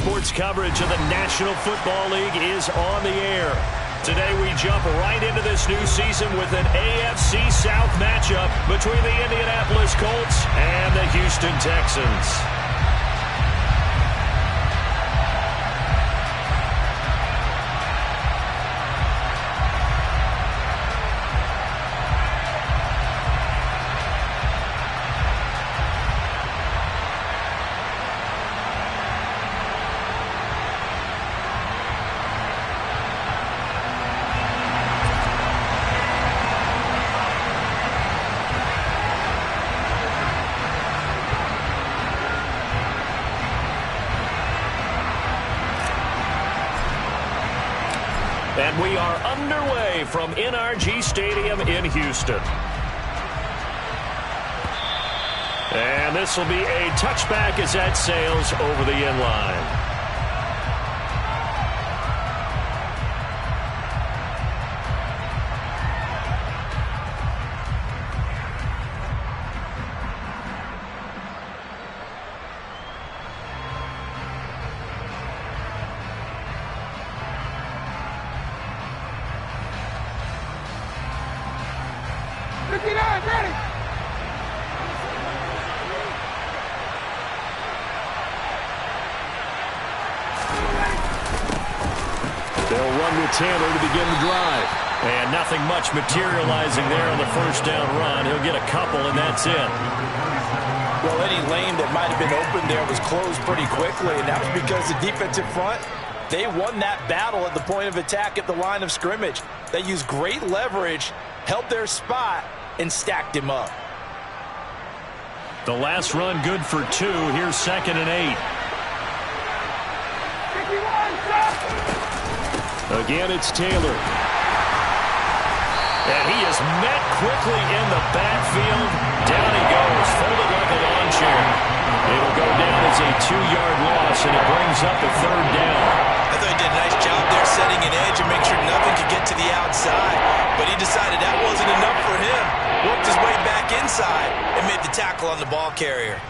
sports coverage of the National Football League is on the air. Today we jump right into this new season with an AFC South matchup between the Indianapolis Colts and the Houston Texans. And we are underway from NRG Stadium in Houston. And this will be a touchback as that sails over the end line. They'll run with Taylor to begin the drive. And nothing much materializing there on the first down run. He'll get a couple, and that's it. Well, any lane that might have been open there was closed pretty quickly, and that was because the defensive front, they won that battle at the point of attack at the line of scrimmage. They used great leverage, held their spot, and stacked him up. The last run good for 2. Here's 2nd and 8. Again, it's Taylor. And he is met quickly in the backfield. Down he goes, folded like a lawn chair. It'll go down as a 2-yard loss, and it brings up a 3rd down. I thought he did a nice job there setting an edge and make sure nothing could get to the outside. But he decided that wasn't enough for him. Worked his way back inside and made the tackle on the ball carrier.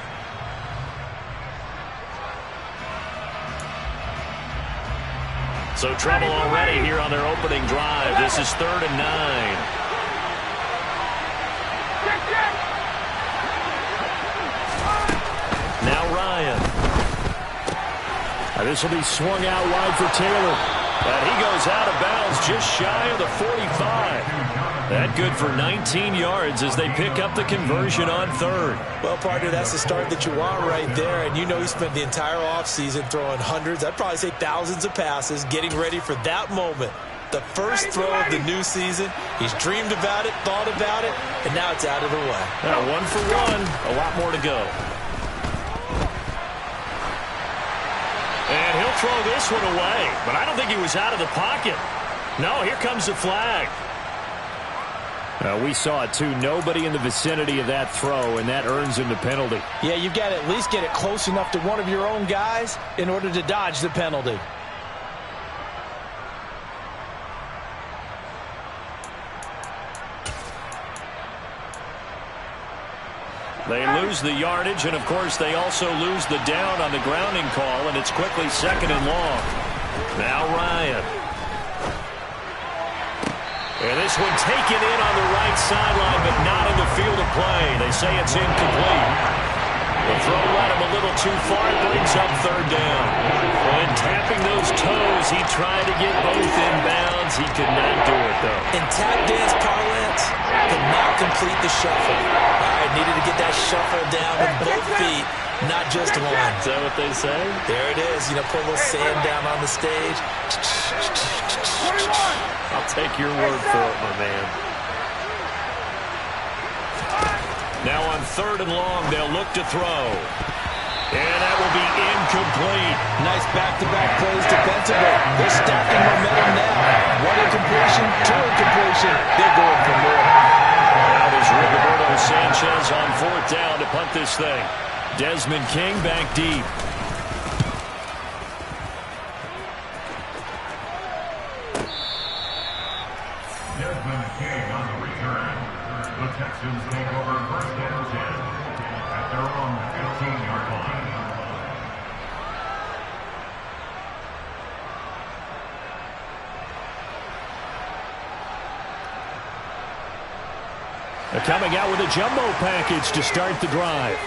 So trouble already here on their opening drive. This is 3rd and 9. Now Ryan. This will be swung out wide for Taylor. And he goes out of bounds just shy of the 45. That good for 19 yards as they pick up the conversion on 3rd. Well, partner, that's the start that you want right there. And you know he spent the entire offseason throwing hundreds, I'd probably say thousands of passes, getting ready for that moment. The first throw of the new season. He's dreamed about it, thought about it, and now it's out of the way. Now 1 for 1, a lot more to go. And he'll throw this one away, but I don't think he was out of the pocket. No, here comes the flag. We saw it too. Nobody in the vicinity of that throw, and that earns him the penalty. Yeah, you've got to at least get it close enough to one of your own guys in order to dodge the penalty. They lose the yardage, and of course they also lose the down on the grounding call, and it's quickly 2nd and long. Now Ryan. And this one taken in on the right sideline, but not in the field of play. They say it's incomplete. The throw led him a little too far. It brings up 3rd down. And tapping those toes, he tried to get both inbounds. He could not do it, though. In tap dance parlance, could not complete the shuffle. All right, needed to get that shuffle down with both feet, not just one. Is that what they say? There it is. You know, put a little sand down on the stage. I'll take your word for it, my man. Now on 3rd and long, they'll look to throw. And that will be incomplete. Nice back-to-back plays defensively. They're stacking momentum now. 1 incompletion, 2 incompletion. They're going for more. Now there's Roberto Sanchez on 4th down to punt this thing. Desmond King back deep. Desmond King on the return. The Texans take over 1st and 10 at their own 15-yard line. They're coming out with a jumbo package to start the drive.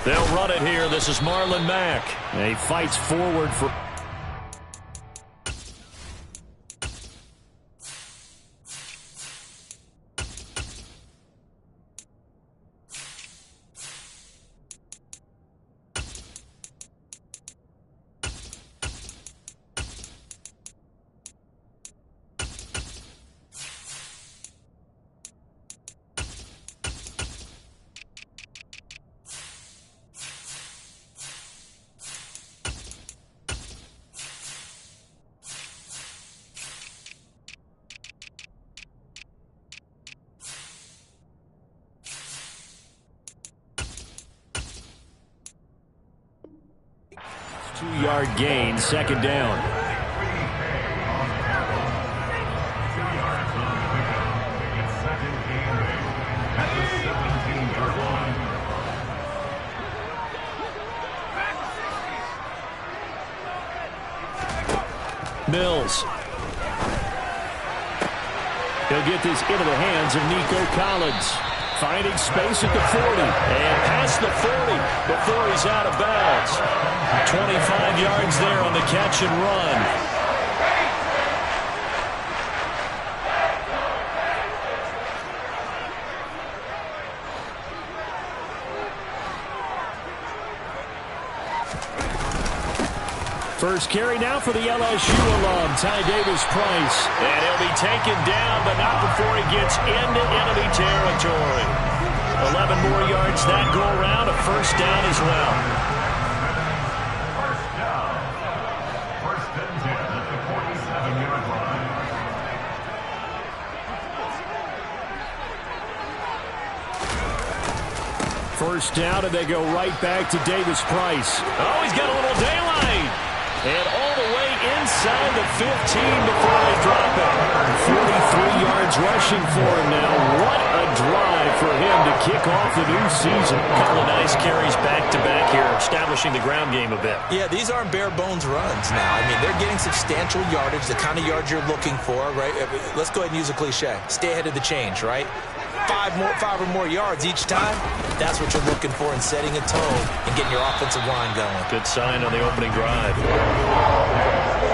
They'll run it here. This is Marlon Mack. He fights forward for... Two-yard gain, second down. Mills. He'll get this into the hands of Nico Collins. Finding space at the 40. And past the 40 before he's out of bounds. 25 yards there on the catch and run. First carry now for the LSU alum, Ty Davis-Price. And he'll be taken down, but not before he gets into enemy territory. 11 more yards that go around, a first down as well. First and 10 at the 47-yard line. First down, and they go right back to Davis-Price. Oh, he's got a little daylight. And all the way inside the 15 before they drop it. 43 yards rushing for him now. What a drive for him to kick off the new season. A couple of nice carries back-to-back here, establishing the ground game a bit. Yeah, these aren't bare-bones runs now. I mean, they're getting substantial yardage, the kind of yards you're looking for, right? Let's go ahead and use a cliche. Stay ahead of the change, right? Five or more yards each time, that's what you're looking for in setting a tone and getting your offensive line going. Good sign on the opening drive.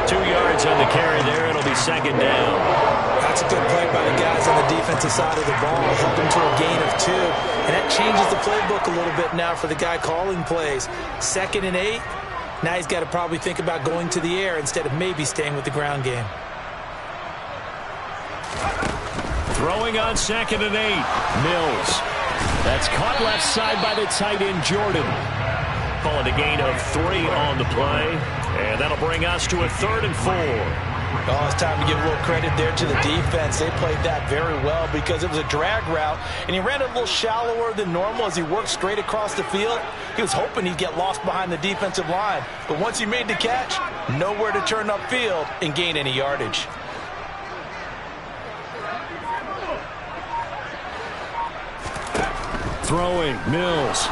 2 yards on the carry there. It'll be second down. That's a good play by the guys on the defensive side of the ball. Help them to a gain of 2. And that changes the playbook a little bit now for the guy calling plays. 2nd and 8. Now he's got to probably think about going to the air instead of maybe staying with the ground game. Throwing on 2nd and 8. Mills. That's caught left side by the tight end, Jordan. Calling a gain of 3 on the play. And that'll bring us to a 3rd and 4. Oh, it's time to give a little credit there to the defense. They played that very well because it was a drag route, and he ran it a little shallower than normal as he worked straight across the field. He was hoping he'd get lost behind the defensive line. But once he made the catch, nowhere to turn upfield and gain any yardage. Throwing, Mills.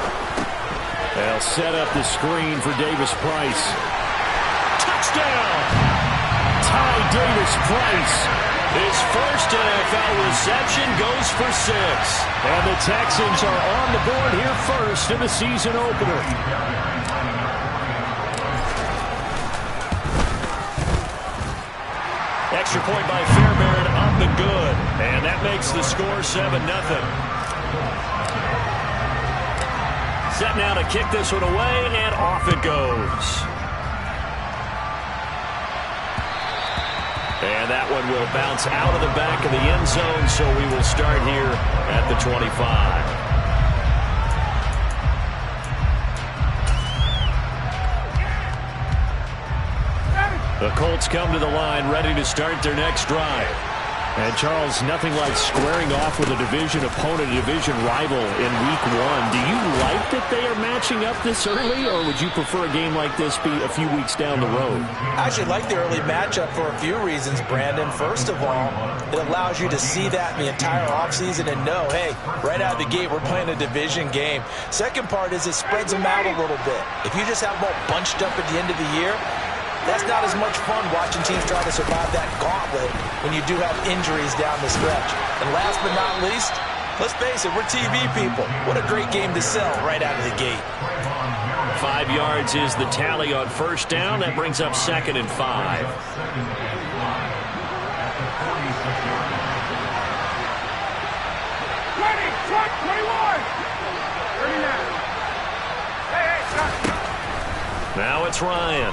They'll set up the screen for Davis-Price. Touchdown! Ty Davis-Price. His first NFL reception goes for 6. And the Texans are on the board here first in the season opener. Extra point by Fairbairn up and good. And that makes the score 7-0. Set now to kick this one away, and off it goes. And that one will bounce out of the back of the end zone, so we will start here at the 25. The Colts come to the line, ready to start their next drive. And, Charles, nothing like squaring off with a division opponent, a division rival in Week 1. Do you like that they are matching up this early, or would you prefer a game like this be a few weeks down the road? I actually like the early matchup for a few reasons, Brandon. First of all, it allows you to see that in the entire offseason and know, hey, right out of the gate, we're playing a division game. Second part is it spreads them out a little bit. If you just have them all bunched up at the end of the year, that's not as much fun watching teams try to survive that gauntlet when you do have injuries down the stretch. And last but not least, let's face it, we're TV people. What a great game to sell right out of the gate. 5 yards is the tally on first down. That brings up 2nd and 5. Now it's Ryan.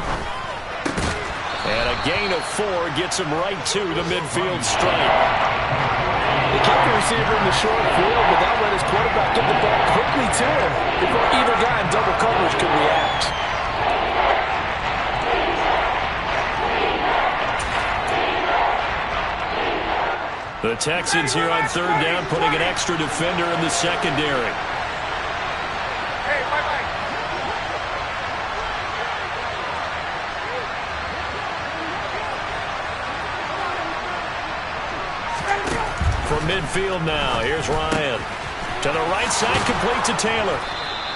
And a gain of 4 gets him right to the midfield stripe. They kept the receiver in the short field, but that let his quarterback get the ball quickly to him before either guy in double coverage could react. The Texans here on 3rd down, putting an extra defender in the secondary. From midfield now, here's Ryan. To the right side, complete to Taylor.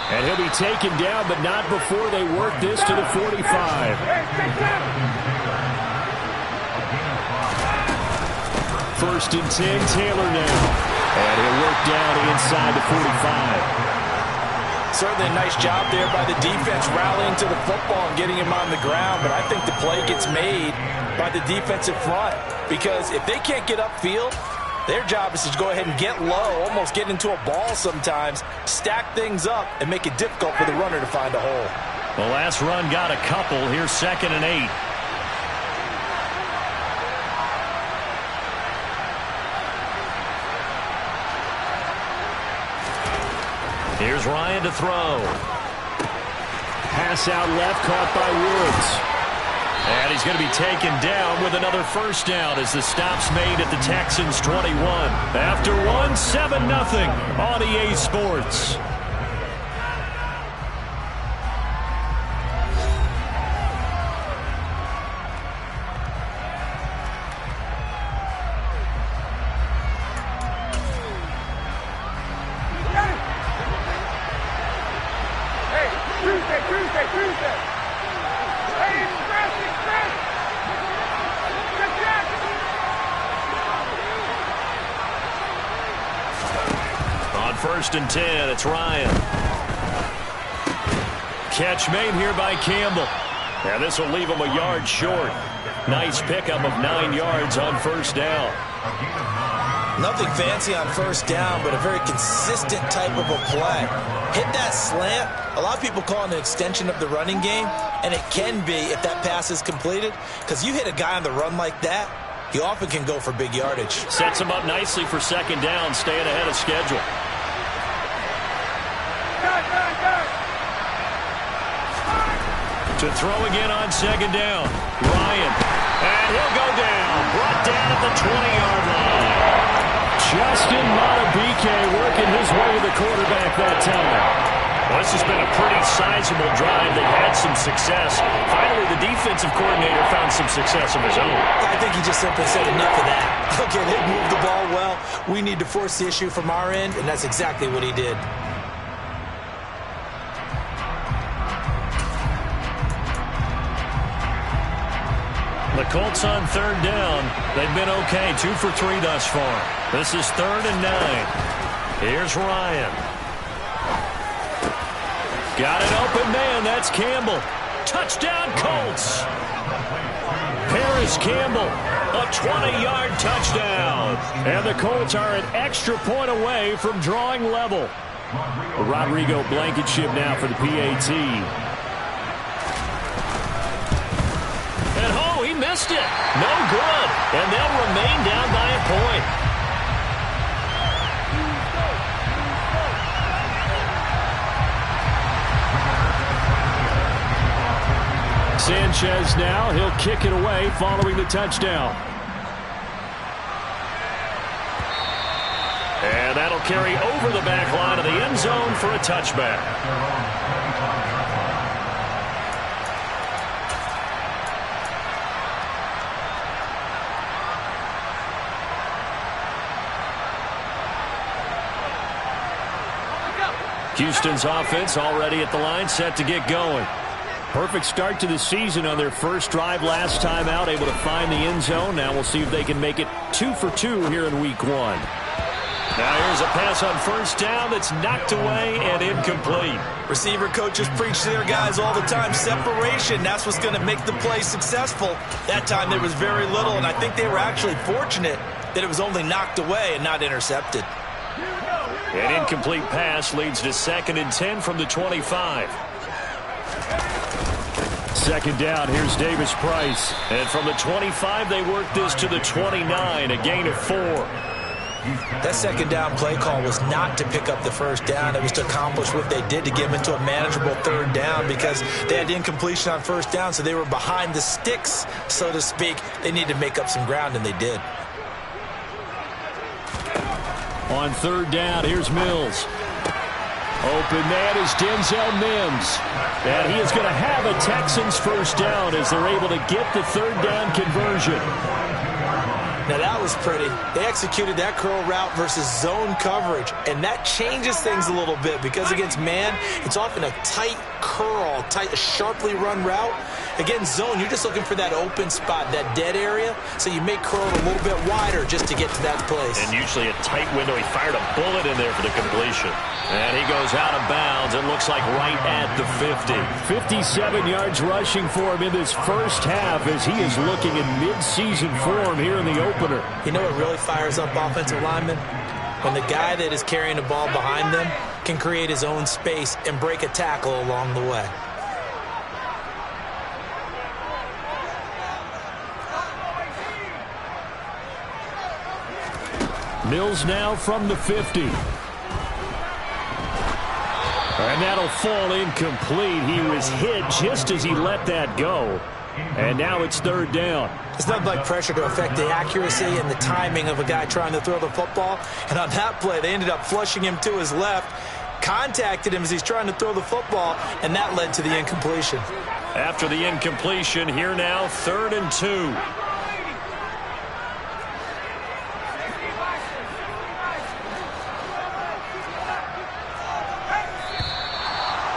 And he'll be taken down, but not before they work this to the 45. First and 10, Taylor now. And he'll work down inside the 45. Certainly a nice job there by the defense rallying to the football and getting him on the ground, but I think the play gets made by the defensive front because if they can't get upfield, their job is to go ahead and get low, almost get into a ball sometimes, stack things up, and make it difficult for the runner to find a hole. The last run got a couple. Here's 2nd and 8. Here's Ryan to throw. Pass out left, caught by Woods. And he's going to be taken down with another first down as the stop's made at the Texans' 21. After 1, 7-0 on EA Sports. First and 10, it's Ryan. Catch made here by Campbell. And this will leave him a yard short. Nice pickup of 9 yards on first down. Nothing fancy on first down, but a very consistent type of a play. Hit that slant. A lot of people call it an extension of the running game, and it can be if that pass is completed, because you hit a guy on the run like that, you often can go for big yardage. Sets him up nicely for second down, staying ahead of schedule. To throw again on second down. Ryan. And he'll go down. Brought down at the 20-yard line. Justin Madubuike working his way to the quarterback that time. Well, this has been a pretty sizable drive. They've had some success. Finally, the defensive coordinator found some success of his own. I think he just simply said enough of that. Okay, they've moved the ball well. We need to force the issue from our end, and that's exactly what he did. The Colts on third down. They've been okay. 2 for 3 thus far. This is 3rd and 9. Here's Ryan. Got an open man. That's Campbell. Touchdown, Colts. Paris Campbell, a 20-yard touchdown. And the Colts are an extra point away from drawing level. Rodrigo Blankenship now for the PAT. He missed it. No good. And they'll remain down by a point. Sanchez now. He'll kick it away following the touchdown. carry over the back line of the end zone for a touchback. Houston's offense already at the line, set to get going. Perfect start to the season on their first drive last time out, able to find the end zone. Now we'll see if they can make it 2 for 2 here in week 1. Now here's a pass on first down that's knocked away and incomplete. Receiver coaches preach to their guys all the time. Separation, that's what's going to make the play successful. That time there was very little, and I think they were actually fortunate that it was only knocked away and not intercepted. An incomplete pass leads to 2nd and 10 from the 25. 2nd down, here's Davis Price. And from the 25, they work this to the 29, a gain of 4. That 2nd down play call was not to pick up the first down. It was to accomplish what they did, to get them into a manageable 3rd down, because they had incompletion on first down, so they were behind the sticks, so to speak. They needed to make up some ground, and they did. On 3rd down, here's Mills. Open man is Denzel Mims. And he is going to have a Texans first down as they're able to get the 3rd down conversion. Now that was pretty. They executed that curl route versus zone coverage, and that changes things a little bit, because against man, it's often a tight curl, a sharply run route. Against zone, you're just looking for that open spot, that dead area, so you make curl a little bit wider just to get to that place. And usually a tight window. He fired a bullet in there for the completion. And he goes out of bounds. It looks like right at the 50. 57 yards rushing for him in this first half as he is looking in mid-season form here in the opener. You know what really fires up offensive linemen? When the guy that is carrying the ball behind them can create his own space and break a tackle along the way. Mills now from the 50. And that'll fall incomplete. He was hit just as he let that go. And now it's 3rd down. It's nothing like pressure to affect the accuracy and the timing of a guy trying to throw the football. And on that play, they ended up flushing him to his left, contacted him as he's trying to throw the football, and that led to the incompletion. After the incompletion, here now, 3rd and 2.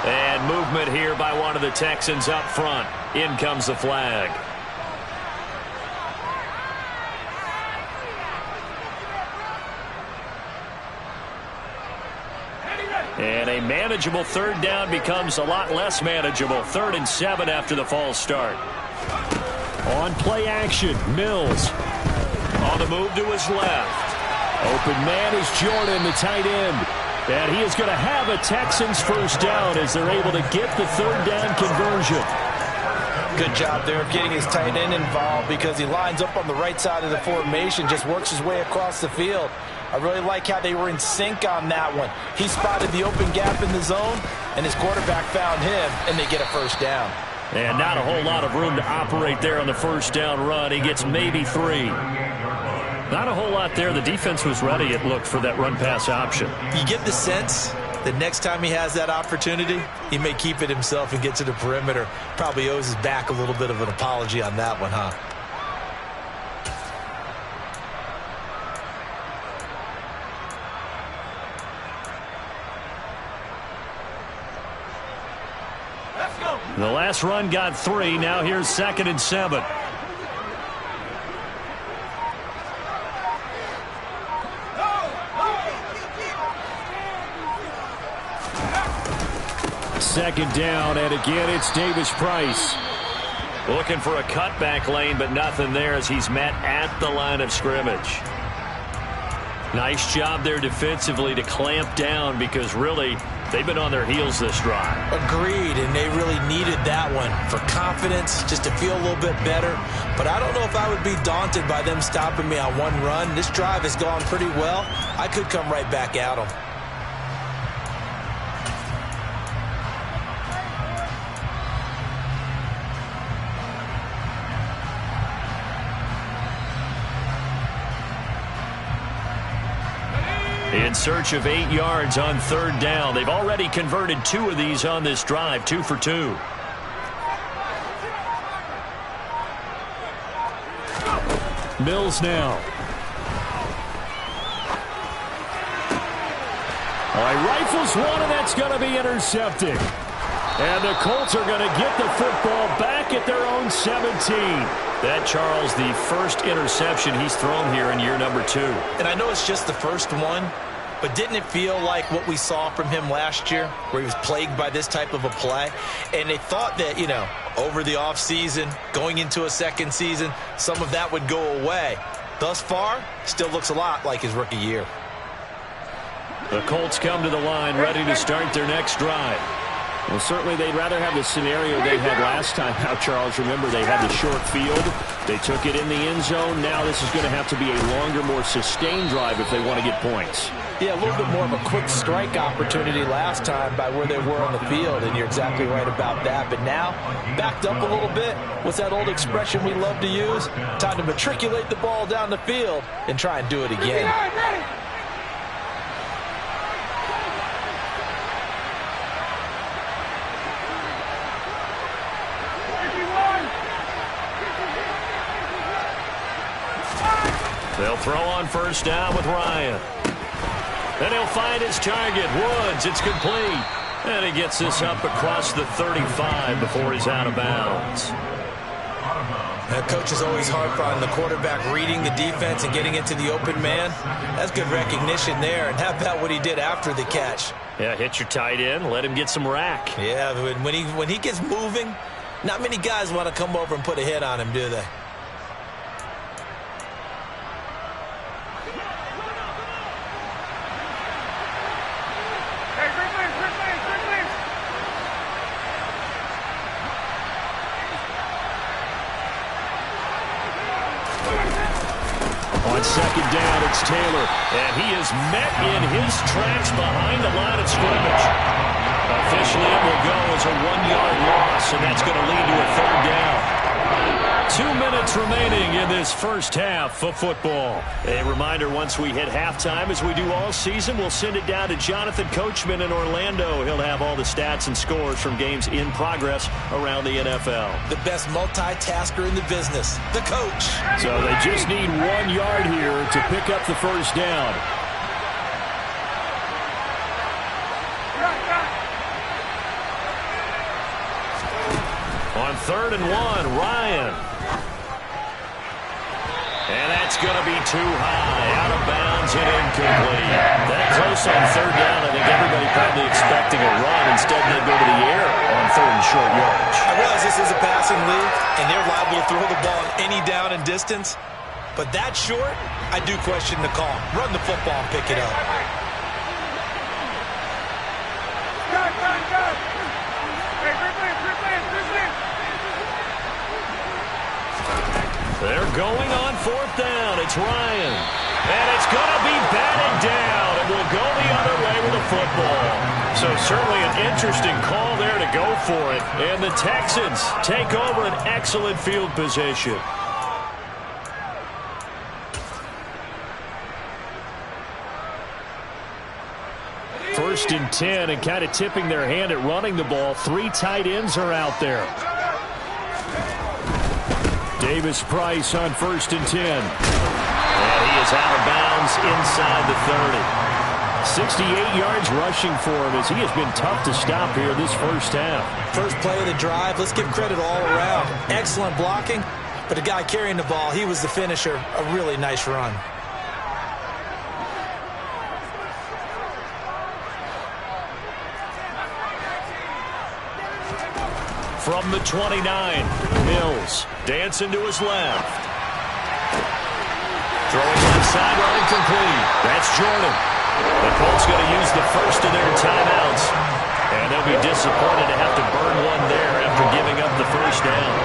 And movement here by one of the Texans up front. In comes the flag. And a manageable 3rd down becomes a lot less manageable. 3rd and 7 after the false start. On play action, Mills. On the move to his left. Open man is Jordan, the tight end. And he is going to have a Texans first down as they're able to get the 3rd down conversion. Good job there of getting his tight end involved, because he lines up on the right side of the formation, just works his way across the field. I really like how they were in sync on that one. He spotted the open gap in the zone, and his quarterback found him, and they get a first down. And not a whole lot of room to operate there on the first down run. He gets maybe 3. Not a whole lot there. The defense was ready, it looked, for that run-pass option. You get the sense that next time he has that opportunity, he may keep it himself and get to the perimeter. Probably owes his back a little bit of an apology on that one, huh? Let's go. The last run got 3. Now here's 2nd and 7. Second down, and again it's Davis Price. Looking for a cutback lane, but nothing there as he's met at the line of scrimmage. Nice job there defensively to clamp down, because really they've been on their heels this drive. Agreed, and they really needed that one for confidence, just to feel a little bit better. But I don't know if I would be daunted by them stopping me on one run. This drive has gone pretty well. I could come right back at them. in search of 8 yards on third down. They've already converted 2 of these on this drive, 2 for 2. Mills now. All right, rifles one, and that's going to be intercepted. And the Colts are going to get the football back at their own 17. That, Charles, the first interception he's thrown here in year number 2. And I know it's just the first one, but didn't it feel like what we saw from him last year, where he was plagued by this type of a play? And they thought that, you know, over the offseason, going into a second season, some of that would go away. Thus far, still looks a lot like his rookie year. The Colts come to the line, ready to start their next drive. Well, certainly they'd rather have the scenario they had last time. Now, Charles, remember, they had the short field. They took it in the end zone. Now this is going to have to be a longer, more sustained drive if they want to get points. Yeah, a little bit more of a quick strike opportunity last time by where they were on the field, and you're exactly right about that. But now, backed up a little bit, what's that old expression we love to use? Time to matriculate the ball down the field and try and do it again. They'll throw on first down with Ryan. Then he'll find his target, Woods. It's complete. And he gets this up across the 35 before he's out of bounds. Coach is always hard on the quarterback reading the defense and getting into the open man. That's good recognition there. And how about what he did after the catch? Yeah, hit your tight end, let him get some rack. Yeah, when he gets moving, not many guys want to come over and put a hit on him, do they? On second down, it's Taylor, and he is met in his tracks behind the line of scrimmage. Officially, it will go as a 1-yard loss, and that's going to lead to a third down. 2 minutes remaining in this first half of football. A reminder, once we hit halftime, as we do all season, we'll send it down to Jonathan Coachman in Orlando. He'll have all the stats and scores from games in progress around the NFL. The best multitasker in the business, the coach. So they just need 1 yard here to pick up the first down. On 3rd and 1, Ryan. And that's going to be too high, out of bounds and incomplete. That close on 3rd down, I think everybody probably expecting a run. Instead, they go to the air on 3rd and short yardage. I realize this is a passing league, and they're liable to throw the ball on any down and distance. But that short, I do question the call. Run the football and pick it up. They're going on 4th down. It's Ryan. And it's going to be batted down. And will go the other way with the football. So certainly an interesting call there to go for it. And the Texans take over an excellent field position. First and 10, and kind of tipping their hand at running the ball. 3 tight ends are out there. Davis Price on 1st and 10. And he is out of bounds inside the 30. 68 yards rushing for him as he has been tough to stop here this first half. First play of the drive, let's give credit all around. Excellent blocking, but the guy carrying the ball, he was the finisher. A really nice run. From the 29, Mills dancing to his left. Throwing left sideline complete. That's Jordan. The Colts going to use the first of their timeouts. And they'll be disappointed to have to burn one there after giving up the first down.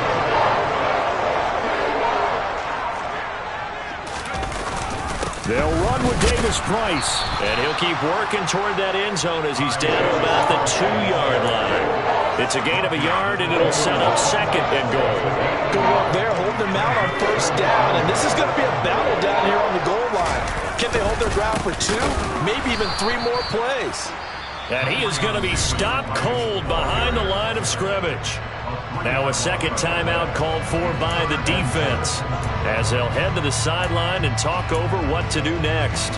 They'll run with Davis Price. And he'll keep working toward that end zone as he's down to about the 2-yard line. It's a gain of a yard, and it'll set up second and goal. Good work there, holding them out on first down. And this is going to be a battle down here on the goal line. Can they hold their ground for 2, maybe even 3 more plays? And he is going to be stopped cold behind the line of scrimmage. Now a second timeout called for by the defense as they'll head to the sideline and talk over what to do next.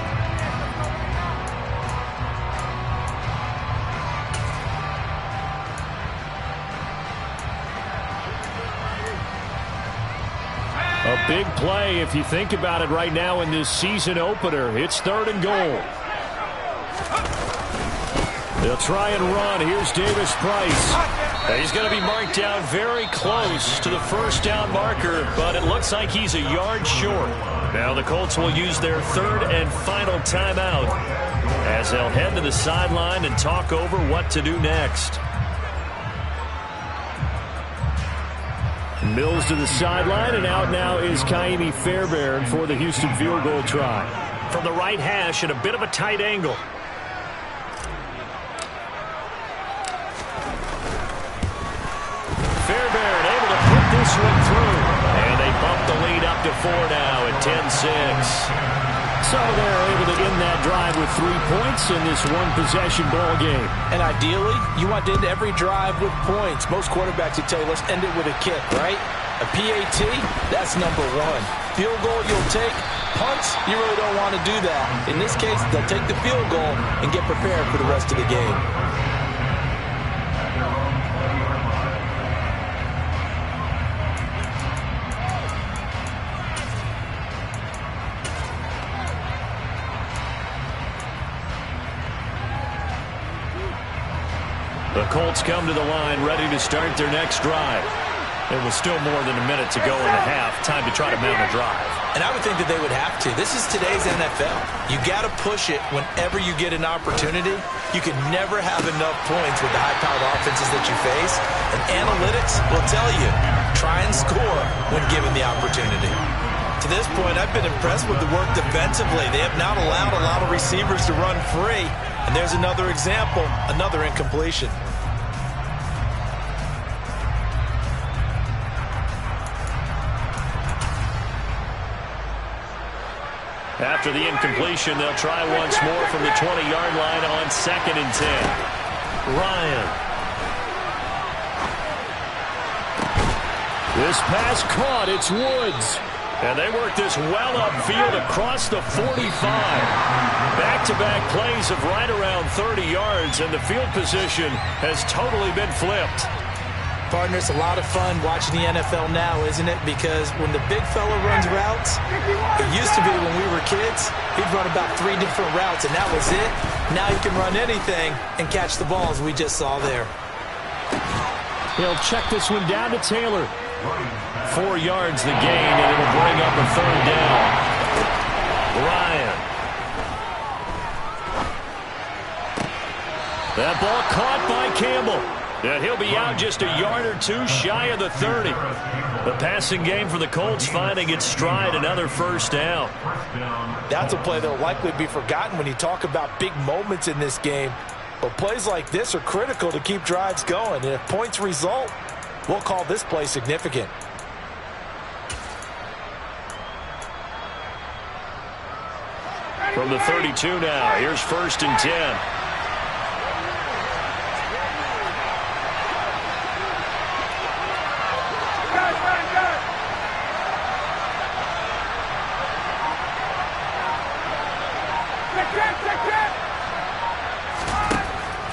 A big play if you think about it right now in this season opener. It's 3rd and goal. They'll try and run. Here's Davis Price. He's going to be marked down very close to the first down marker, but it looks like he's a yard short. Now the Colts will use their 3rd and final timeout as they'll head to the sideline and talk over what to do next. Mills to the sideline, and out now is Kaimi Fairbairn for the Houston field goal try. From the right hash at a bit of a tight angle. Fairbairn able to put this one through. And they bump the lead up to 4 now at 10-6. So they're able to end that drive with 3 points in this one-possession ball game. And ideally, you want to end every drive with points. Most quarterbacks would tell you, let's end it with a kick, right? A PAT, that's number 1. Field goal you'll take. Punts, you really don't want to do that. In this case, they'll take the field goal and get prepared for the rest of the game. The Colts come to the line ready to start their next drive. It was still more than a minute to go in the half. Time to try to mount a drive. And I would think that they would have to. This is today's NFL. You got to push it whenever you get an opportunity. You can never have enough points with the high-powered offenses that you face. And analytics will tell you, try and score when given the opportunity. To this point, I've been impressed with the work defensively. They have not allowed a lot of receivers to run free. And there's another example, another incompletion. After the incompletion, they'll try once more from the 20-yard line on 2nd and 10. Ryan. This pass caught. It's Woods. And they work this well upfield across the 45. Back-to-back plays of right around 30 yards, and the field position has totally been flipped. Partner, it's a lot of fun watching the NFL now, isn't it? Because when the big fella runs routes, it used to be when we were kids, he'd run about 3 different routes, and that was it. Now he can run anything and catch the balls we just saw there. He'll check this one down to Taylor. 4 yards the gain, and it'll bring up a 3rd down. Ryan. That ball caught by Campbell. And he'll be out just a yard or 2 shy of the 30. The passing game for the Colts finding its stride, another 1st down. That's a play that will likely be forgotten when you talk about big moments in this game. But plays like this are critical to keep drives going. And if points result, we'll call this play significant. From the 32 now, here's 1st and 10.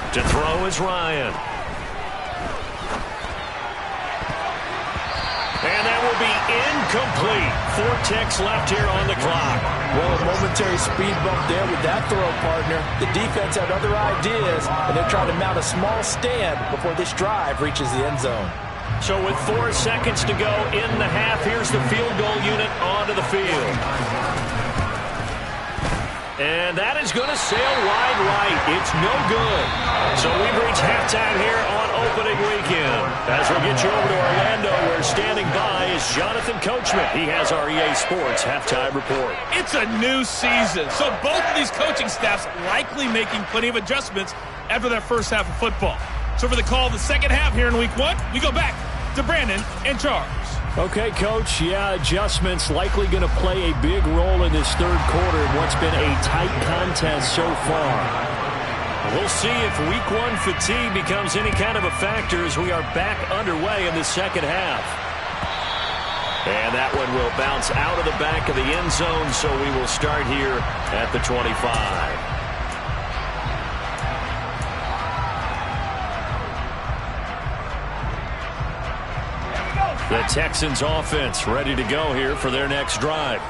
To throw is Ryan. And that will be incomplete. 4 ticks left here on the clock. Well, a momentary speed bump there with that throw, partner. The defense had other ideas, and they're trying to mount a small stand before this drive reaches the end zone. So with 4 seconds to go in the half, here's the field goal unit onto the field. And that is going to sail wide right. It's no good. So we've reached halftime here on opening weekend. As we get you over to Orlando, where standing by is Jonathan Coachman. He has our EA Sports halftime report. It's a new season, so both of these coaching staffs likely making plenty of adjustments after their first half of football. So for the call of the second half here in week one, we go back to Brandon and Charles. Okay, Coach. Yeah, adjustments likely going to play a big role in this third quarter in what's been a tight contest so far. We'll see if week one fatigue becomes any kind of a factor as we are back underway in the second half. And that one will bounce out of the back of the end zone, so we will start here at the 25. The Texans offense ready to go here for their next drive.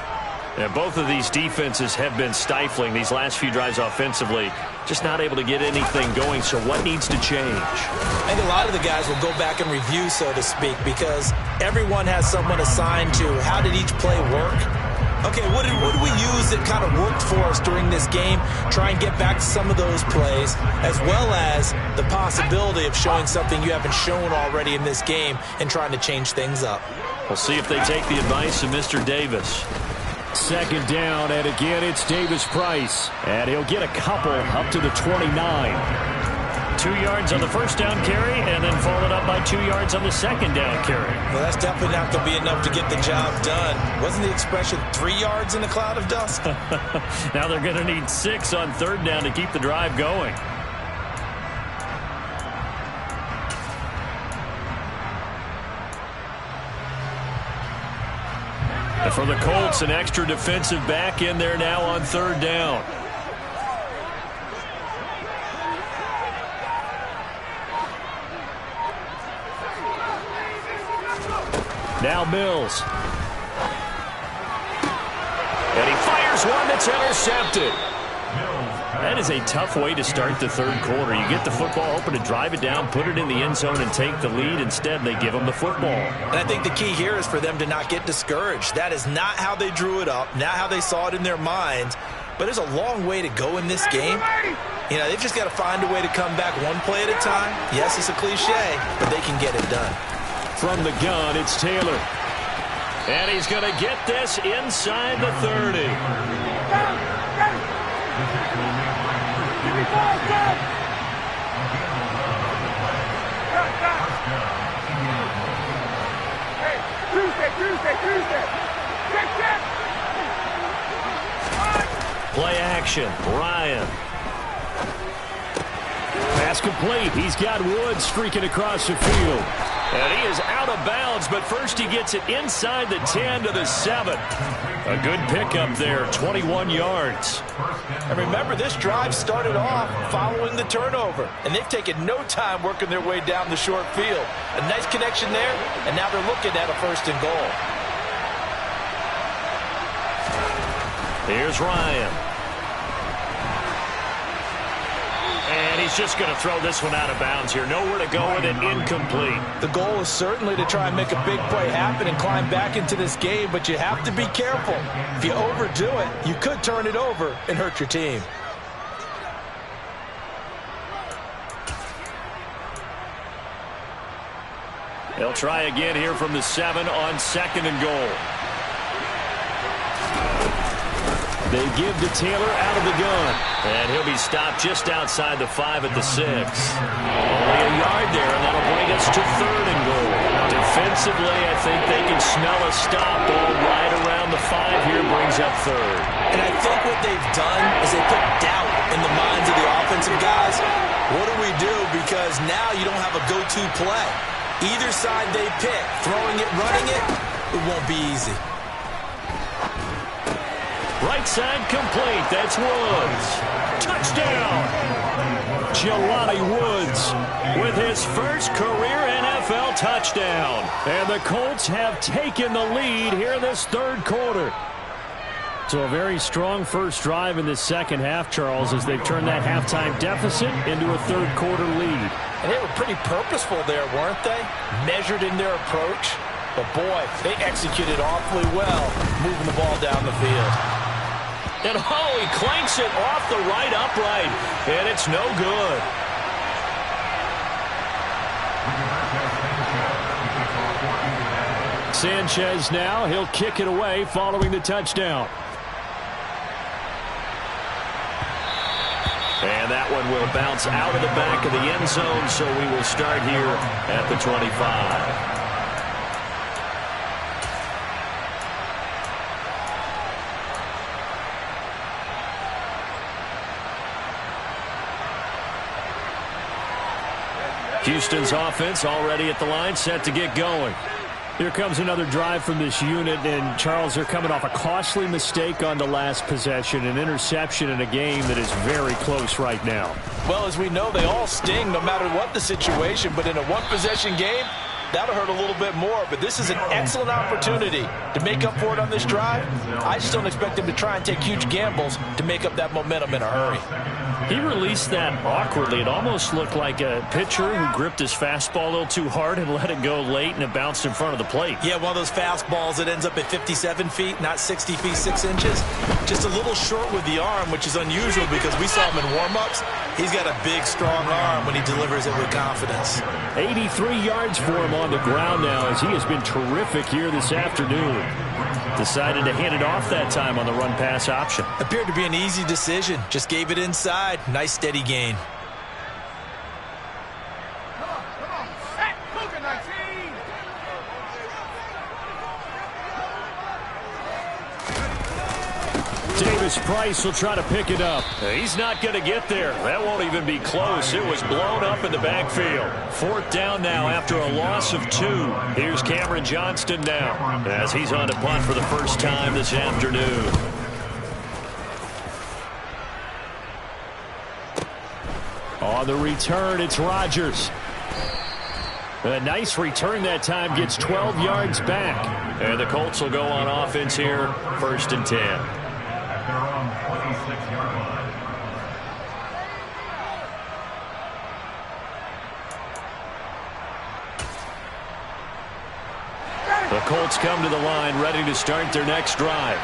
And both of these defenses have been stifling these last few drives offensively. Just not able to get anything going, so what needs to change? I think a lot of the guys will go back and review, so to speak, because everyone has someone assigned to how did each play work. Okay, what did we use that kind of worked for us during this game? Try and get back to some of those plays, as well as the possibility of showing something you haven't shown already in this game and trying to change things up. We'll see if they take the advice of Mr. Davis. Second down, and again, it's Davis-Price. And he'll get a couple up to the 29. 2 yards on the first down carry, and then followed up by 2 yards on the second down carry. Well, that's definitely not going to be enough to get the job done. Wasn't the expression 3 yards in a cloud of dust? Now they're going to need 6 on third down to keep the drive going. And for the Colts, an extra defensive back in there now on third down. Now Mills. And he fires one that's intercepted. That is a tough way to start the third quarter. You get the football open to drive it down, put it in the end zone, and take the lead. Instead, they give them the football. And I think the key here is for them to not get discouraged. That is not how they drew it up, not how they saw it in their minds. But there's a long way to go in this game. You know, they've just got to find a way to come back one play at a time. Yes, it's a cliche, but they can get it done. From the gun, it's Taylor. And he's going to get this inside the 30. Play action, Ryan. Pass complete. He's got Woods streaking across the field. And he is out of bounds, but first he gets it inside the 10 to the 7. A good pickup there, 21 yards. And remember, this drive started off following the turnover, and they've taken no time working their way down the short field. A nice connection there, and now they're looking at a first and goal. Here's Ryan. And he's just going to throw this one out of bounds here. Nowhere to go with it, incomplete. The goal is certainly to try and make a big play happen and climb back into this game, but you have to be careful. If you overdo it, you could turn it over and hurt your team. They'll try again here from the 7 on second and goal. They give to Taylor out of the gun. And he'll be stopped just outside the 5 at the 6. Only a yard there, and that'll bring us to third and goal. Defensively, I think they can smell a stop ball right around the 5 here, brings up third. And I think what they've done is they put doubt in the minds of the offensive guys. What do we do? Because now you don't have a go-to play. Either side they pick, throwing it, running it, it won't be easy. Right side complete. That's Woods. Touchdown. Jelani Woods with his first career NFL touchdown. And the Colts have taken the lead here in this third quarter. So a very strong first drive in the second half, Charles, as they've turned that halftime deficit into a third quarter lead. And they were pretty purposeful there, weren't they? Measured in their approach. But boy, they executed awfully well, moving the ball down the field. And oh, he clanks it off the right upright. And it's no good. Sanchez now, he'll kick it away following the touchdown. And that one will bounce out of the back of the end zone, so we will start here at the 25. Houston's offense already at the line, set to get going. Here comes another drive from this unit, and Charles, they're coming off a costly mistake on the last possession, an interception in a game that is very close right now. Well, as we know, they all sting no matter what the situation, but in a one-possession game, that'll hurt a little bit more. But this is an excellent opportunity to make up for it on this drive. I just don't expect them to try and take huge gambles to make up that momentum in a hurry. He released that awkwardly. It almost looked like a pitcher who gripped his fastball a little too hard and let it go late, and it bounced in front of the plate. Yeah, one of those fastballs that ends up at 57 feet, not 60 feet, 6 inches. Just a little short with the arm, which is unusual because we saw him in warm-ups. He's got a big, strong arm when he delivers it with confidence. 83 yards for him on the ground now, as he has been terrific here this afternoon. Decided to hand it off that time on the run-pass option. Appeared to be an easy decision. Just gave it inside. Nice, steady gain. Davis-Price will try to pick it up. He's not going to get there. That won't even be close. It was blown up in the backfield. 4th down now after a loss of 2. Here's Cameron Johnston now as he's on to punt for the first time this afternoon. On the return, it's Rodgers. A nice return that time, gets 12 yards back. And the Colts will go on offense here, 1st and 10. Their own 26-yard line. The Colts come to the line, ready to start their next drive.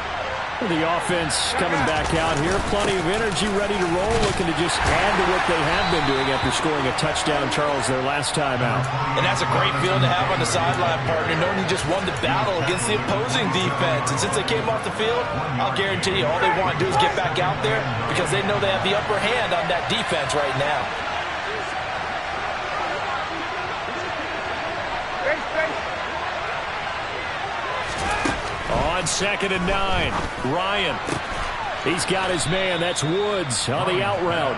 The offense coming back out here, plenty of energy, ready to roll, looking to just add to what they have been doing after scoring a touchdown, Charles, their last time out. And that's a great feeling to have on the sideline, partner, knowing you just won the battle against the opposing defense. And since they came off the field, I'll guarantee you all they want to do is get back out there because they know they have the upper hand on that defense right now. On 2nd and 9, Ryan. He's got his man. That's Woods on the out route.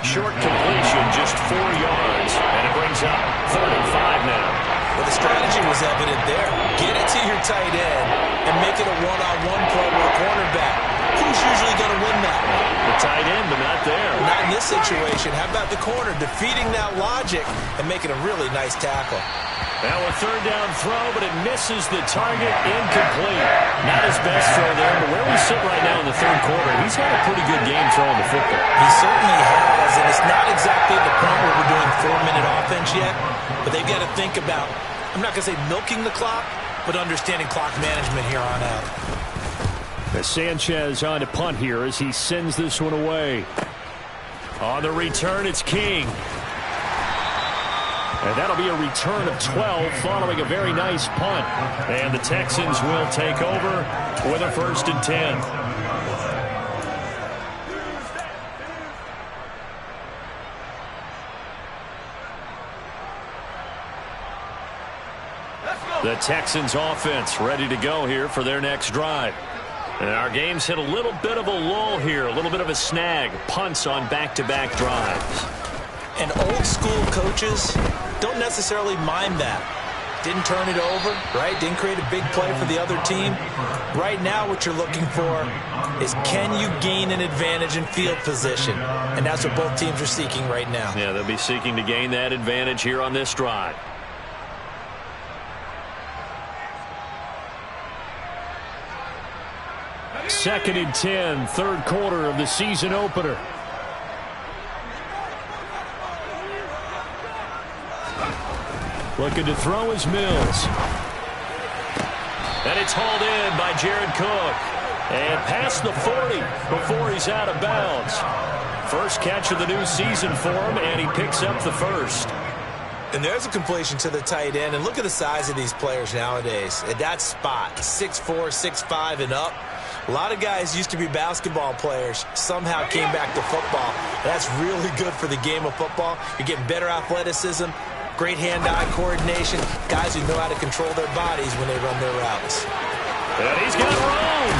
Short completion, just 4 yards, and it brings up 3rd and 5 now. Well, the strategy was evident there. Get it to your tight end and make it a one-on-one play with a cornerback. Who's usually going to win that one? The tight end, but not there. Not in this situation. How about the corner defeating that logic and making a really nice tackle? Now a 3rd down throw, but it misses the target, incomplete. Not his best throw there, but where we sit right now in the 3rd quarter, he's had a pretty good game throwing the football. He certainly has, and it's not exactly the point where we're doing 4-minute offense yet, but they've got to think about, I'm not going to say milking the clock, but understanding clock management here on out. As Sanchez on to punt here as he sends this one away. On the return, it's King. And that'll be a return of 12 following a very nice punt. And the Texans will take over with a 1st and 10. The Texans offense ready to go here for their next drive. And our game's hit a little bit of a lull here, a little bit of a snag. Punts on back-to-back drives. And old-school coaches don't necessarily mind that. Didn't turn it over, right? Didn't create a big play for the other team. Right now what you're looking for is can you gain an advantage in field position? And that's what both teams are seeking right now. Yeah, they'll be seeking to gain that advantage here on this drive. Second and 10, 3rd quarter of the season opener. Looking to throw is Mills. And it's hauled in by Jared Cook. And past the 40 before he's out of bounds. First catch of the new season for him, and he picks up the first. And there's a completion to the tight end. And look at the size of these players nowadays. At that spot, 6'4", 6'5", and up. A lot of guys used to be basketball players, somehow came back to football. That's really good for the game of football. You're getting better athleticism, great hand-eye coordination, guys who know how to control their bodies when they run their routes. And he's got room.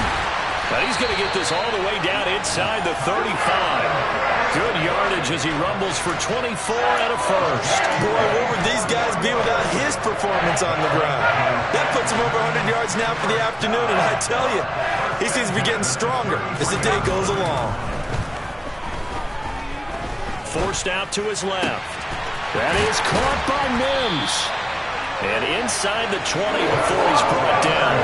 But he's going to get this all the way down inside the 35. Good yardage as he rumbles for 24 and a first. Boy, what would these guys be without his performance on the ground? That puts him over 100 yards now for the afternoon, and I tell you, he seems to be getting stronger as the day goes along. Forced out to his left. That is caught by Mims. And inside the 20 before he's brought down.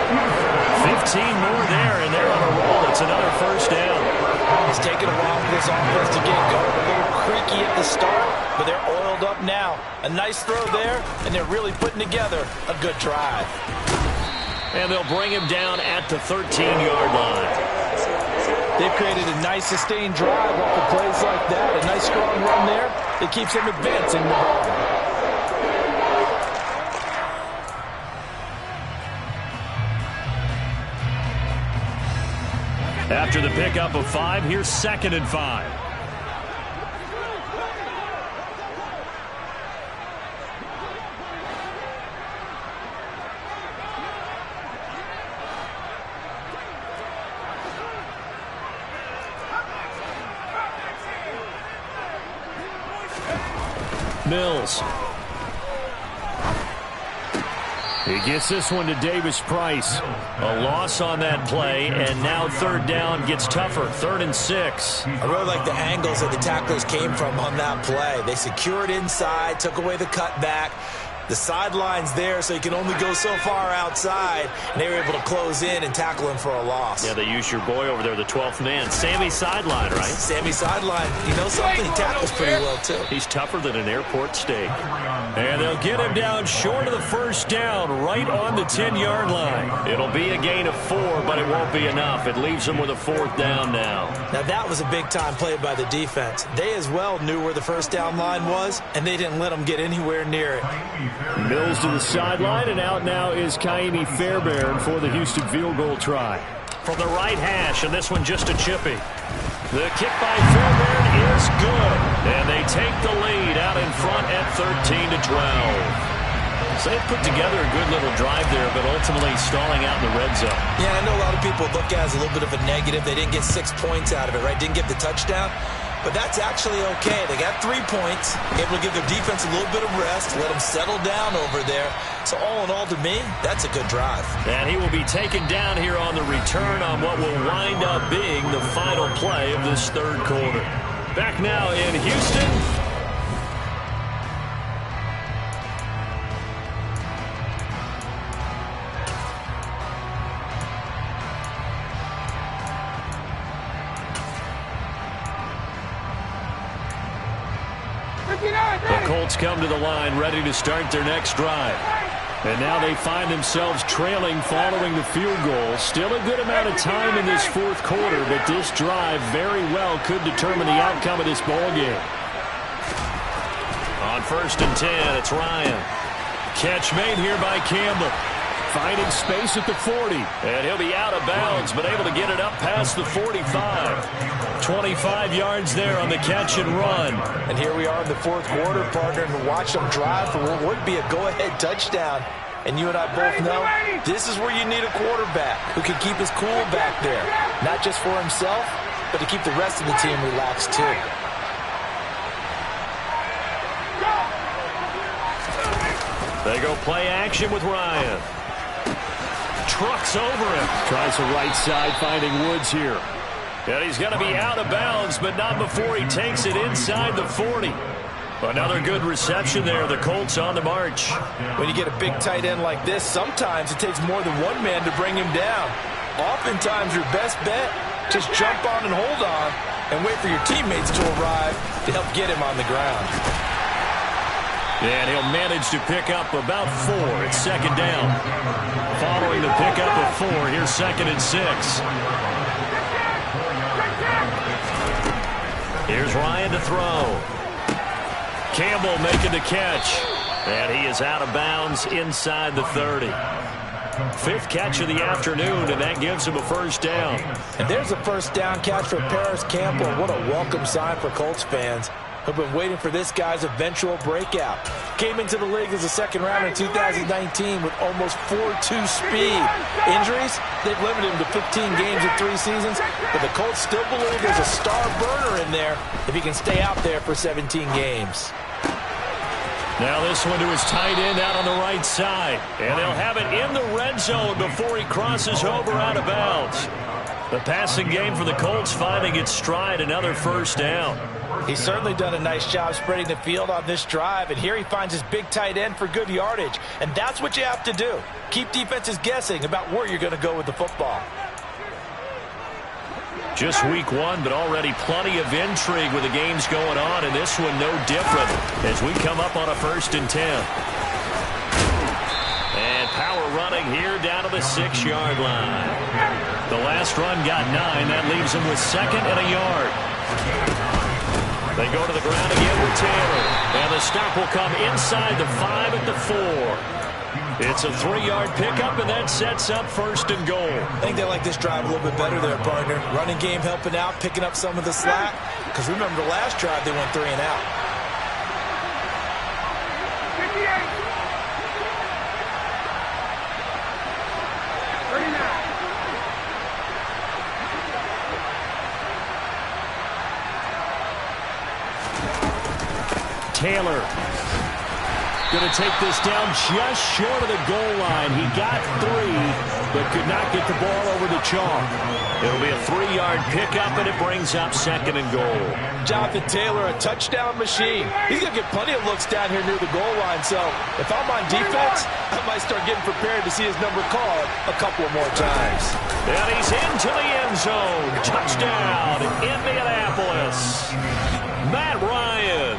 15 more there, and they're on a roll. It's another first down. It's taken a while for this offense to get going. A little creaky at the start, but they're oiled up now. A nice throw there, and they're really putting together a good drive. And they'll bring him down at the 13-yard line. They've created a nice sustained drive off of plays like that. A nice strong run there. It keeps them advancing the ball. After the pickup of 5, here's 2nd and 5. Mills. He gets this one to Davis Price. A loss on that play, and now 3rd down gets tougher. 3rd and 6. I really like the angles that the tacklers came from on that play. They secured inside, took away the cutback. The sideline's there, so you can only go so far outside, and they were able to close in and tackle him for a loss. Yeah, they used your boy over there, the 12th man. Sammy Sideline, right? Sammy Sideline. You know something? He tackles pretty well, too. He's tougher than an airport steak. And they'll get him down short of the first down, right on the 10-yard line. It'll be a gain of 4, but it won't be enough. It leaves him with a 4th down now. Now, that was a big-time play by the defense. They as well knew where the first down line was, and they didn't let them get anywhere near it. Mills to the sideline, and out now is Kaimi Fairbairn for the Houston field goal try. From the right hash, and this one just a chippy. The kick by Fairbairn is good, and they take the lead out in front at 13-12. So they put together a good little drive there, but ultimately stalling out in the red zone. Yeah, I know a lot of people look at it as a little bit of a negative. They didn't get 6 points out of it, right? Didn't get the touchdown. But that's actually okay. They got 3 points, able to give their defense a little bit of rest, let them settle down over there. So all in all, to me, that's a good drive. And he will be taken down here on the return on what will wind up being the final play of this 3rd quarter. Back now in Houston. The Colts come to the line ready to start their next drive. And now they find themselves trailing following the field goal. Still a good amount of time in this 4th quarter, but this drive very well could determine the outcome of this ball game. On 1st and 10, it's Ryan. Catch made here by Campbell. Finding space at the 40. And he'll be out of bounds, but able to get it up past the 45. 25 yards there on the catch and run. And here we are in the 4th quarter, partner, and watch them drive for what would be a go-ahead touchdown. And you and I both know this is where you need a quarterback who can keep his cool back there. Not just for himself, but to keep the rest of the team relaxed too. They go play action with Ryan. Trucks over him. Tries the right side, finding Woods here. And he's going to be out of bounds, but not before he takes it inside the 40. Another good reception there. The Colts on the march. When you get a big tight end like this, sometimes it takes more than one man to bring him down. Oftentimes, your best bet, just jump on and hold on and wait for your teammates to arrive to help get him on the ground. And he'll manage to pick up about 4. It's second down. Following the pickup of 4, here's 2nd and 6. Here's Ryan to throw. Campbell making the catch. And he is out of bounds inside the 30. 5th catch of the afternoon, and that gives him a first down. And there's a first down catch for Paris Campbell. What a welcome sign for Colts fans who've been waiting for this guy's eventual breakout. Came into the league as a second rounder in 2019 with almost 4.2 speed. Injuries, they've limited him to 15 games in 3 seasons, but the Colts still believe there's a star burner in there if he can stay out there for 17 games. Now this one to his tight end out on the right side. And they'll have it in the red zone before he crosses over out of bounds. The passing game for the Colts finding its stride, another first down. He's certainly done a nice job spreading the field on this drive, and here he finds his big tight end for good yardage. And that's what you have to do. Keep defenses guessing about where you're going to go with the football. Just week 1, but already plenty of intrigue with the games going on, and this one no different as we come up on a 1st and 10. And power running here down to the 6-yard line. The last run got 9. That leaves him with 2nd and a yard. They go to the ground again with Taylor. And the stop will come inside the 5 at the 4. It's a 3-yard pickup, and that sets up 1st and goal. I think they like this drive a little bit better there, partner. Running game helping out, picking up some of the slack. Because remember, the last drive, they went 3 and out. Taylor going to take this down just short of the goal line. He got 3, but could not get the ball over the chalk. It'll be a 3-yard pickup, and it brings up 2nd and goal. Jonathan Taylor, a touchdown machine. He's going to get plenty of looks down here near the goal line. So if I'm on defense, I might start getting prepared to see his number called a couple of more times. And he's into the end zone. Touchdown, Indianapolis. Matt Ryan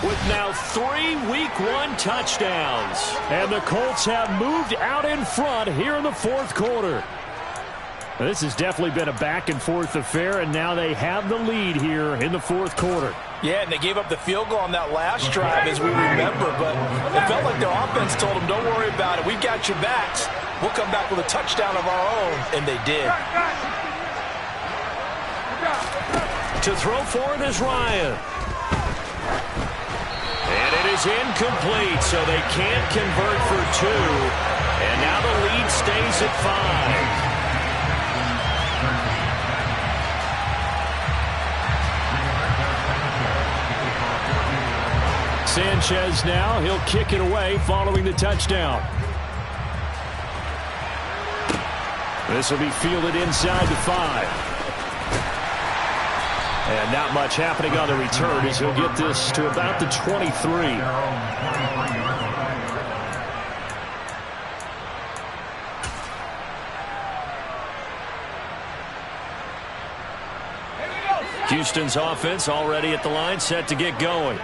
with now 3 Week 1 touchdowns. And the Colts have moved out in front here in the 4th quarter. This has definitely been a back-and-forth affair, and now they have the lead here in the 4th quarter. Yeah, and they gave up the field goal on that last drive, as we remember, but it felt like their offense told them, don't worry about it. We've got your backs. We'll come back with a touchdown of our own, and they did. To throw for it is Ryan. And it is incomplete, so they can't convert for 2. And now the lead stays at 5. Sanchez now, he'll kick it away following the touchdown. This will be fielded inside the 5. And not much happening on the return as he'll get this to about the 23. Houston's offense already at the line, set to get going.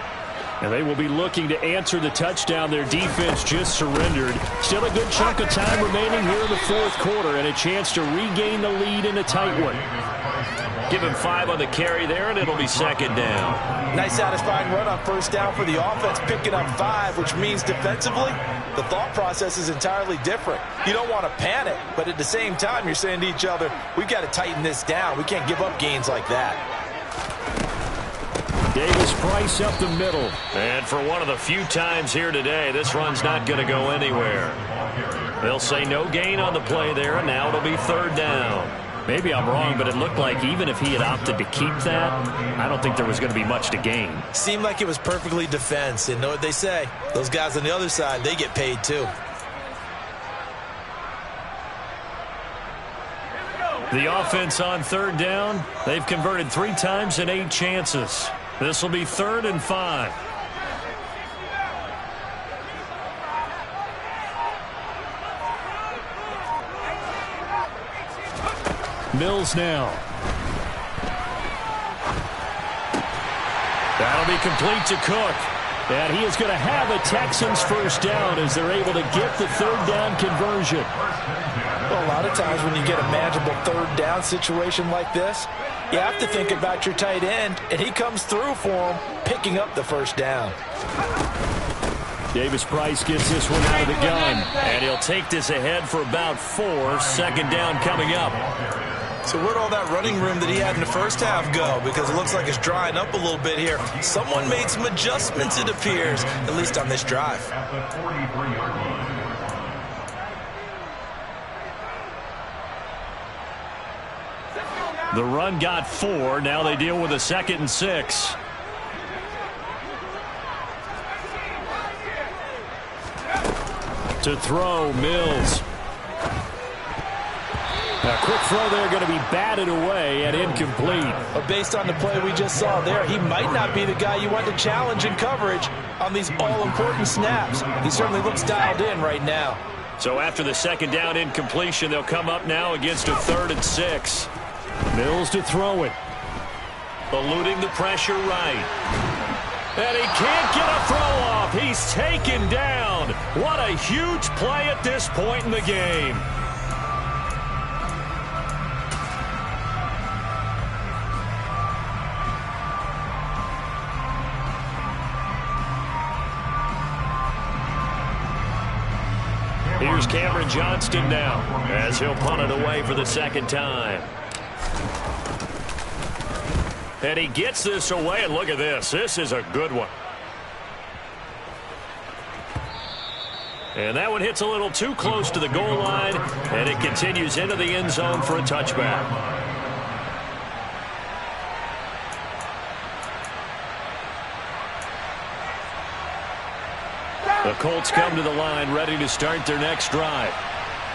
And they will be looking to answer the touchdown their defense just surrendered. Still a good chunk of time remaining here in the 4th quarter, and a chance to regain the lead in a tight one. Give him 5 on the carry there, and it'll be 2nd down. Nice satisfying run on 1st down for the offense, picking up 5, which means defensively, the thought process is entirely different. You don't want to panic, but at the same time, you're saying to each other, we've got to tighten this down. We can't give up gains like that. Davis Price up the middle. And for one of the few times here today, this run's not going to go anywhere. They'll say no gain on the play there, and now it'll be 3rd down. Maybe I'm wrong, but it looked like even if he had opted to keep that, I don't think there was going to be much to gain. Seemed like it was perfectly defense, and know what they say. Those guys on the other side, they get paid too. The offense on 3rd down, they've converted 3 times in 8 chances. This will be 3rd and 5. Mills now. That'll be complete to Cook. And he is going to have a Texans first down as they're able to get the third down conversion. Well, a lot of times when you get a manageable third down situation like this, you have to think about your tight end, and he comes through for him, picking up the first down. Davis Price gets this one out of the gun, and he'll take this ahead for about 4. Second down coming up. So where'd all that running room that he had in the first half go? Because it looks like it's drying up a little bit here. Someone made some adjustments, it appears, at least on this drive. At the 43-yard line. The run got 4. Now they deal with a 2nd and 6. To throw, Mills. A quick throw there going to be batted away and incomplete. But based on the play we just saw there, he might not be the guy you want to challenge in coverage on these all-important snaps. He certainly looks dialed in right now. So after the second down incompletion, they'll come up now against a 3rd and 6. Mills to throw it. Eluding the pressure right. And he can't get a throw off. He's taken down. What a huge play at this point in the game. Here's Cameron Johnston now as he'll punt it away for the second time. And he gets this away, and look at this. This is a good one. And that one hits a little too close to the goal line, and it continues into the end zone for a touchback. The Colts come to the line ready to start their next drive.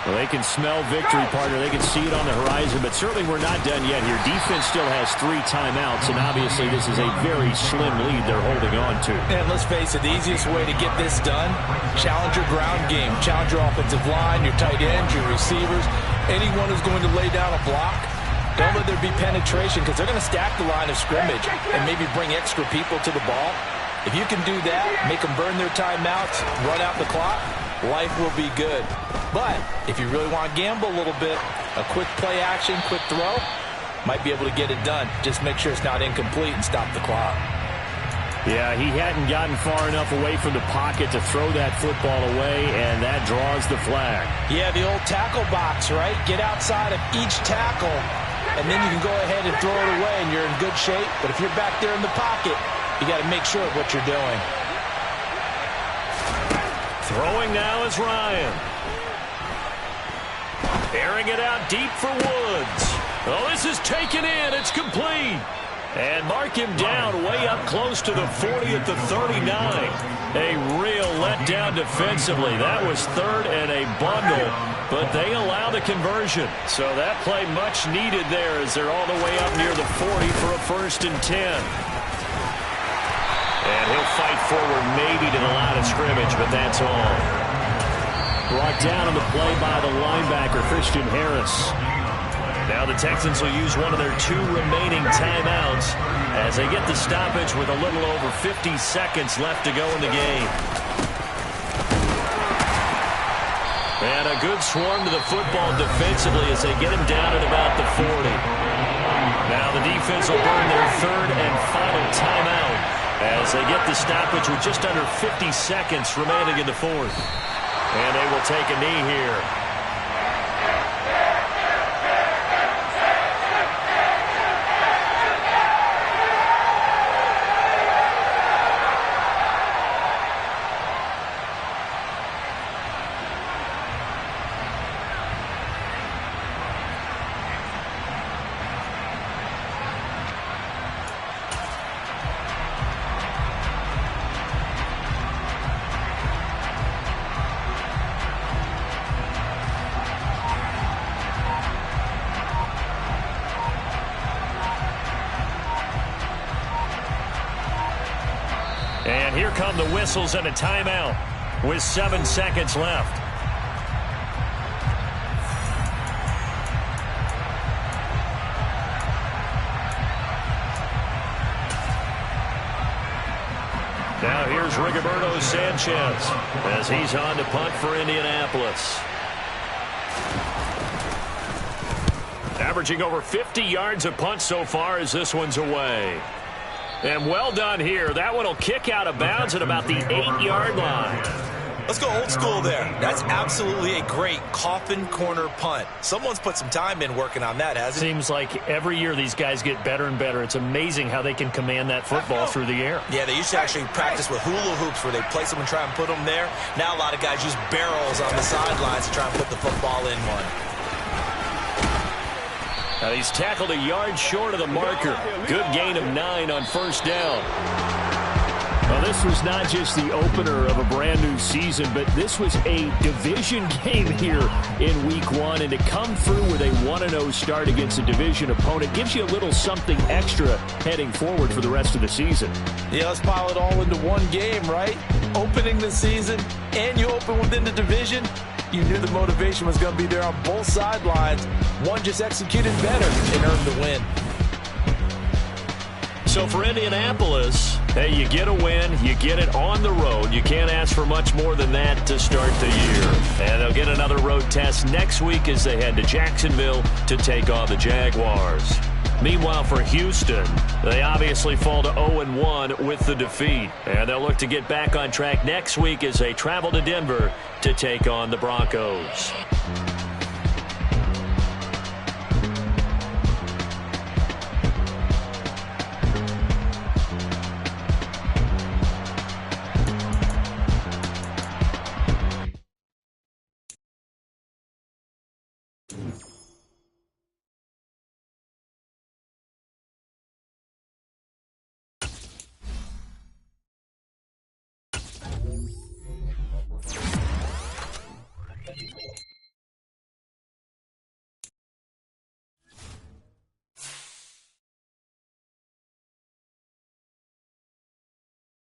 Well, they can smell victory, partner. They can see it on the horizon, but certainly we're not done yet here. Defense still has 3 timeouts, and obviously this is a very slim lead they're holding on to. And let's face it, the easiest way to get this done, challenge your ground game. Challenge your offensive line, your tight ends, your receivers, anyone who's going to lay down a block. Don't let there be penetration because they're going to stack the line of scrimmage and maybe bring extra people to the ball. If you can do that, make them burn their timeouts, run out the clock, life will be good. But if you really want to gamble a little bit, a quick play action, quick throw, might be able to get it done. Just make sure it's not incomplete and stop the clock. Yeah, he hadn't gotten far enough away from the pocket to throw that football away, and that draws the flag. Yeah, the old tackle box, right? Get outside of each tackle, and then you can go ahead and throw it away, and you're in good shape. But if you're back there in the pocket, you got to make sure of what you're doing. Throwing now is Ryan. Airing it out deep for Woods. Oh, this is taken in. It's complete. And mark him down way up close to the 40 at the 39. A real letdown defensively. That was 3rd and a bundle, but they allow the conversion. So that play much needed there as they're all the way up near the 40 for a 1st and 10. And he'll fight forward maybe to the line of scrimmage, but that's all. Brought down on the play by the linebacker, Christian Harris. Now the Texans will use one of their 2 remaining timeouts as they get the stoppage with a little over 50 seconds left to go in the game. And a good swarm to the football defensively as they get him down at about the 40. Now the defense will burn their 3rd and final timeout as they get the stoppage with just under 50 seconds remaining in the 4th. And they will take a knee here. And here come the whistles and a timeout with 7 seconds left. Now here's Rigoberto Sanchez as he's on to punt for Indianapolis. Averaging over 50 yards a punt so far as this one's away. And well done here. That one will kick out of bounds at about the 8-yard line. Let's go old school there. That's absolutely a great coffin corner punt. Someone's put some time in working on that, hasn't it? Seems like every year these guys get better and better. It's amazing how they can command that football through the air. Yeah, they used to actually practice with hula hoops where they place them and try and put them there. Now a lot of guys use barrels on the sidelines to try and put the football in one. Now he's tackled a yard short of the marker. Good gain of 9 on first down. Well, this was not just the opener of a brand new season, but this was a division game here in week 1. And to come through with a 1-0 start against a division opponent gives you a little something extra heading forward for the rest of the season. Yeah, let's pile it all into one game, right? Opening the season, and you open within the division. You knew the motivation was going to be there on both sidelines. One just executed better and earned the win. So for Indianapolis, hey, you get a win, you get it on the road. You can't ask for much more than that to start the year. And they'll get another road test next week as they head to Jacksonville to take on the Jaguars. Meanwhile, for Houston, they obviously fall to 0-1 with the defeat. And they'll look to get back on track next week as they travel to Denver to take on the Broncos.